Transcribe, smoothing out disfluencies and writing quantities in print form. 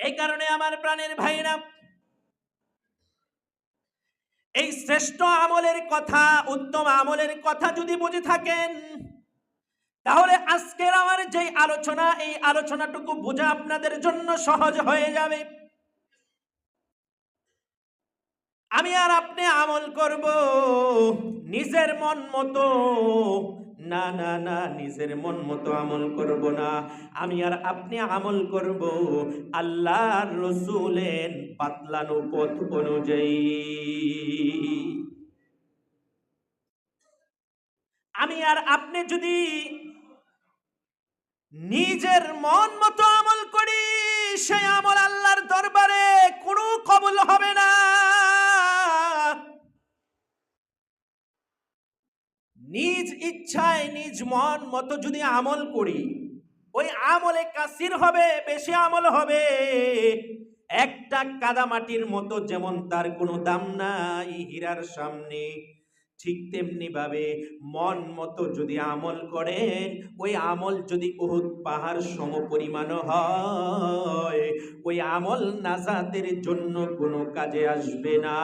এই কারণে আমার প্রাণের ভাইরা, এই শ্রেষ্ঠ আমলের কথা, উত্তম আমলের কথা যদি বুঝে থাকেন, তাহলে আজকের আমার যে আলোচনা, এই আলোচনাটুকু বোঝা আপনাদের জন্য সহজ হয়ে যাবে। আমি আর আপনি আমল করব নিজের মন মতো, না না না, নিজের মন মতো আমল করব না। আমি আর আপনি আমল করব আল্লাহর রসুলের বাতলানো পথ অনুযায়ী। আমি আর আপনি যদি নিজের মন মতো আমল করি, সেই আমল আল্লাহর দরবারে কোনো কবুল হবে না। নিজ ইচ্ছায় নিজ মন মতো যদি আমল করি, ওই আমলে কাসির হবে, বেশি আমল হবে। একটা কাদামাটির মতো, যেমন তার কোনো দাম নাই হীরার সামনে, ঠিক তেমনি ভাবে মন মতো যদি আমল করেন, ওই আমল যদি উহুদ পাহাড় সম পরিমাণ হয়, ওই আমল নাজাতের জন্য কোনো কাজে আসবে না।